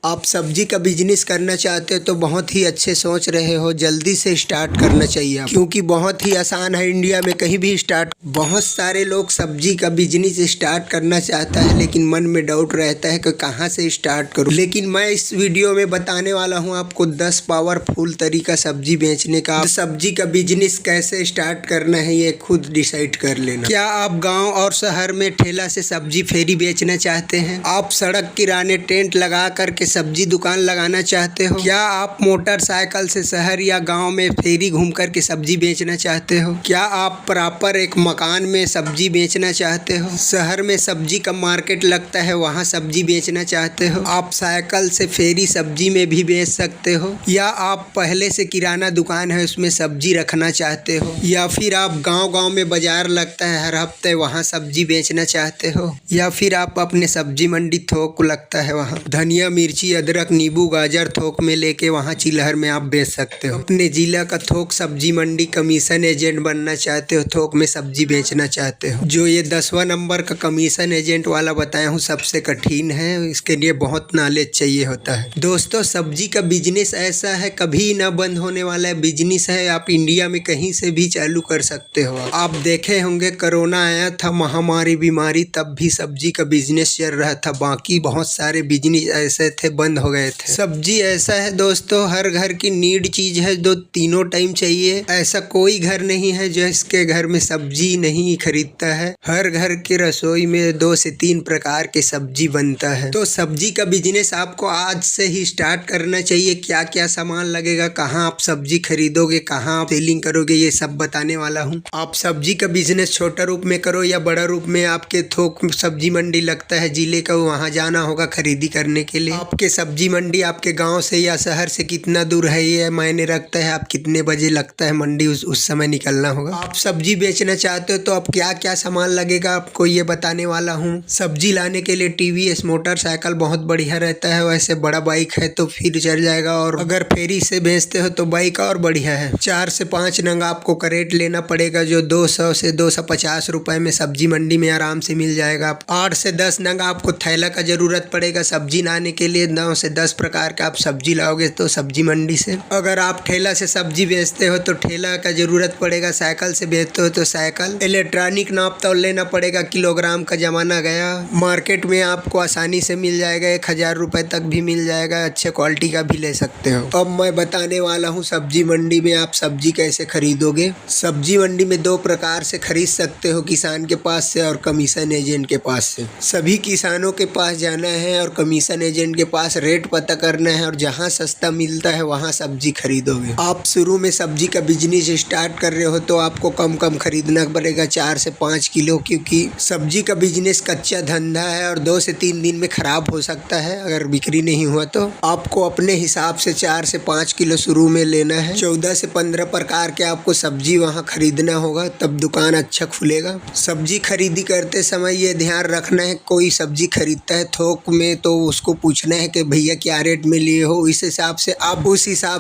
आप सब्जी का बिजनेस करना चाहते हो तो बहुत ही अच्छे सोच रहे हो, जल्दी से स्टार्ट करना चाहिए आप, क्योंकि बहुत ही आसान है। इंडिया में कहीं भी स्टार्ट, बहुत सारे लोग सब्जी का बिजनेस स्टार्ट करना चाहता है लेकिन मन में डाउट रहता है कि कहाँ से स्टार्ट करूं। लेकिन मैं इस वीडियो में बताने वाला हूं आपको 10 पावरफुल तरीका सब्जी बेचने का। सब्जी का बिजनेस कैसे स्टार्ट करना है ये खुद डिसाइड कर लेना। क्या आप गाँव और शहर में ठेला से सब्जी फेरी बेचना चाहते हैं? आप सड़क किराने टेंट लगा करके सब्जी दुकान लगाना चाहते हो? क्या आप मोटरसाइकिल से शहर या गांव में फेरी घूम कर के सब्जी बेचना चाहते हो? क्या आप प्रॉपर एक मकान में सब्जी बेचना चाहते हो? शहर में सब्जी का मार्केट लगता है, वहां सब्जी बेचना चाहते हो? आप साइकिल से फेरी सब्जी में भी बेच सकते हो, या आप पहले से किराना दुकान है उसमें सब्जी रखना चाहते हो, या फिर आप गाँव में बाजार लगता है हर हफ्ते, वहाँ सब्जी बेचना चाहते हो, या फिर आप अपने सब्जी मंडी थोक लगता है वहाँ धनिया मिर्ची अदरक नींबू गाजर थोक में लेके वहाँ चिल्हर में आप बेच सकते हो। अपने जिला का थोक सब्जी मंडी कमीशन एजेंट बनना चाहते हो, थोक में सब्जी बेचना चाहते हो। जो ये 10वां नंबर का कमीशन एजेंट वाला बताया हूँ सबसे कठिन है, इसके लिए बहुत नॉलेज चाहिए होता है। दोस्तों, सब्जी का बिजनेस ऐसा है कभी ना बंद होने वाला है बिजनेस है। आप इंडिया में कहीं से भी चालू कर सकते हो। आप देखे होंगे कोरोना आया था, महामारी बीमारी, तब भी सब्जी का बिजनेस चल रहा था। बाकी बहुत सारे बिजनेस ऐसे थे बंद हो गए थे। सब्जी ऐसा है दोस्तों, हर घर की नीड चीज है, जो तीनों टाइम चाहिए। ऐसा कोई घर नहीं है जो इसके घर में सब्जी नहीं खरीदता है। हर घर के रसोई में 2 से 3 प्रकार के सब्जी बनता है। तो सब्जी का बिजनेस आपको आज से ही स्टार्ट करना चाहिए। क्या क्या सामान लगेगा, कहाँ आप सब्जी खरीदोगे, कहाँ आप सेलिंग करोगे, ये सब बताने वाला हूँ। आप सब्जी का बिजनेस छोटा रूप में करो या बड़ा रूप में, आपके थोक सब्जी मंडी लगता है जिले का, वहाँ जाना होगा खरीदी करने के लिए। आपके सब्जी मंडी आपके गांव से या शहर से कितना दूर है ये मायने रखता है। आप कितने बजे लगता है मंडी, उस समय निकलना होगा। आप सब्जी बेचना चाहते हो तो अब क्या क्या सामान लगेगा आपको ये बताने वाला हूँ। सब्जी लाने के लिए टीवीएस मोटरसाइकिल बहुत बढ़िया रहता है, वैसे बड़ा बाइक है तो फिर चल जाएगा, और अगर फेरी से बेचते हो तो बाइक और बढ़िया है। 4 से 5 नंग आपको करेट लेना पड़ेगा, जो 200 से 250 रुपए में सब्जी मंडी में आराम से मिल जाएगा। 8 से 10 नंग आपको थैला का जरूरत पड़ेगा सब्जी लाने के लिए। 9 से 10 प्रकार का आप सब्जी लाओगे तो सब्जी मंडी से। अगर आप ठेला से सब्जी बेचते हो तो ठेला का जरूरत पड़ेगा। साइकिल से बेचते हो तो साइकिल। इलेक्ट्रॉनिक नाप तौल लेना पड़ेगा, किलोग्राम का जमाना गया। मार्केट में आपको आसानी से मिल जाएगा, 1000 रुपए तक भी मिल जाएगा, अच्छे क्वालिटी का भी ले सकते हो। अब मैं बताने वाला हूँ सब्जी मंडी में आप सब्जी कैसे खरीदोगे। सब्जी मंडी में 2 प्रकार से खरीद सकते हो, किसान के पास से और कमीशन एजेंट के पास से। सभी किसानों के पास जाना है और कमीशन एजेंट के पास रेट पता करना है, और जहां सस्ता मिलता है वहां सब्जी खरीदोगे। आप शुरू में सब्जी का बिजनेस स्टार्ट कर रहे हो तो आपको कम खरीदना पड़ेगा, 4 से 5 किलो, क्योंकि सब्जी का बिजनेस कच्चा धंधा है और 2 से 3 दिन में खराब हो सकता है अगर बिक्री नहीं हुआ तो। आपको अपने हिसाब से 4 से 5 किलो शुरू में लेना है। 14 से 15 प्रकार के आपको सब्जी वहाँ खरीदना होगा, तब दुकान अच्छा खुलेगा। सब्जी खरीदी करते समय ये ध्यान रखना है, कोई सब्जी खरीदता है थोक में तो उसको पूछना है कि भैया क्या रेट में लिए हो, इस हिसाब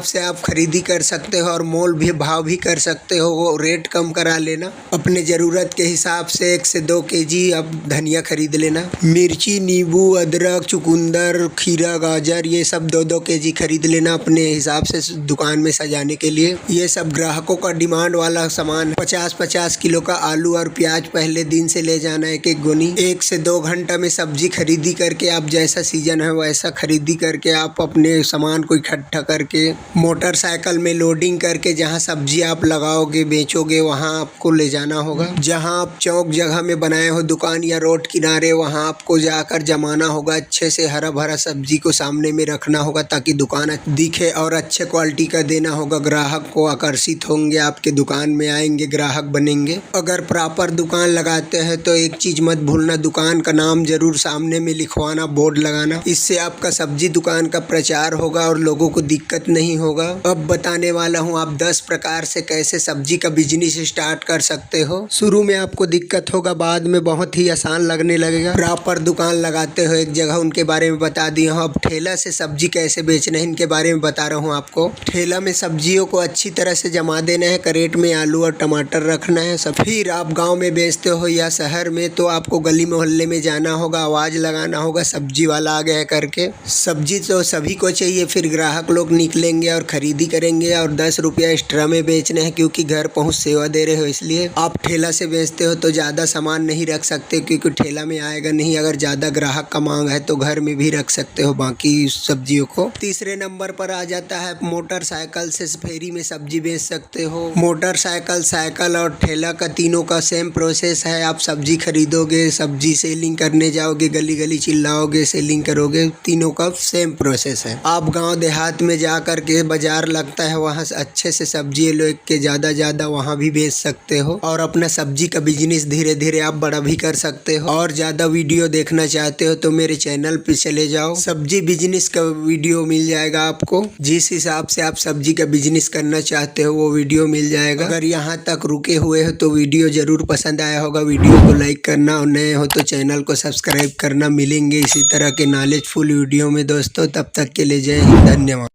से आप खरीदी कर सकते हो, और मोल भी भाव भी कर सकते हो, वो रेट कम करा लेना। अपने ज़रूरत के हिसाब से 1 से 2 केजी अब धनिया खरीद लेना। मिर्ची नींबू अदरक चुकंदर खीरा गाजर ये सब 2-2 केजी खरीद लेना अपने हिसाब से दुकान में सजाने के लिए। ये सब ग्राहकों का डिमांड वाला सामान। 50-50 किलो का आलू और प्याज पहले दिन से ले जाना, 1-1 गोनी। 1 से 2 घंटा में सब्जी खरीदी करके आप जैसा सीजन है वैसा खरीदी करके आप अपने सामान को इकट्ठा करके मोटरसाइकिल में लोडिंग करके जहां सब्जी आप लगाओगे बेचोगे वहां आपको ले जाना होगा। जहां आप चौक जगह में बनाए हो दुकान या रोड किनारे, वहां आपको जाकर जमाना होगा। अच्छे से हरा भरा सब्जी को सामने में रखना होगा ताकि दुकान दिखे, और अच्छे क्वालिटी का देना होगा। ग्राहक को आकर्षित होंगे, आपके दुकान में आएंगे, ग्राहक बनेंगे। अगर प्रॉपर दुकान लगाते हैं तो एक चीज मत भूलना, दुकान का नाम जरूर सामने में लिखवाना, बोर्ड लगाना। इससे आपका सब्जी दुकान का प्रचार होगा और लोगों को दिक्कत नहीं होगा। अब बताने वाला हूँ आप 10 प्रकार से कैसे सब्जी का बिजनेस स्टार्ट कर सकते हो। शुरू में आपको दिक्कत होगा, बाद में बहुत ही आसान लगने लगेगा। प्रॉपर दुकान लगाते हो एक जगह, उनके बारे में बता दिया हूँ। अब ठेला से सब्जी कैसे बेचना है इनके बारे में बता रहा हूँ आपको। ठेला में सब्जियों को अच्छी तरह से जमा देना है, करेट में आलू और टमाटर रखना है। फिर आप गाँव में बेचते हो या शहर में तो आपको गली मोहल्ले में जाना होगा, आवाज लगाना होगा सब्जी वाला आ गया करके। सब्जी तो सभी को चाहिए, फिर ग्राहक लोग निकलेंगे और खरीदी करेंगे और 10 रुपया एक्स्ट्रा में बेचने हैं क्योंकि घर पहुंच सेवा दे रहे हो। इसलिए आप ठेला से बेचते हो तो ज़्यादा सामान नहीं रख सकते क्योंकि ठेला में आएगा नहीं। अगर ज़्यादा ग्राहक का मांग है तो घर में भी रख सकते हो बाकी सब्जियों को। तीसरे नंबर पर आ जाता है मोटरसाइकिल से फेरी में सब्जी बेच सकते हो। मोटरसाइकिल, साइकिल और ठेला का तीनों का सेम प्रोसेस है। आप सब्जी खरीदोगे, सब्जी सेलिंग करने जाओगे, गली गली चिल्लाओगे, सेलिंग करोगे, तीनों का सेम प्रोसेस है। आप गांव देहात में जा कर के बाजार लगता है वहां से अच्छे से सब्जी ले के ज़्यादा वहां भी बेच सकते हो और अपना सब्जी का बिजनेस धीरे धीरे आप बड़ा भी कर सकते हो। और ज़्यादा वीडियो देखना चाहते हो तो मेरे चैनल पे चले जाओ, सब्जी बिजनेस का वीडियो मिल जाएगा आपको। जिस हिसाब से आप सब्जी का बिजनेस करना चाहते हो वो वीडियो मिल जाएगा। अगर यहाँ तक रुके हुए हो तो वीडियो जरूर पसंद आया होगा। वीडियो को लाइक करना और नए हो तो चैनल को सब्सक्राइब करना। मिलेंगे इसी तरह के नॉलेजफुल वीडियो में दोस्तों, तब तक के लिए जय हिंद, धन्यवाद।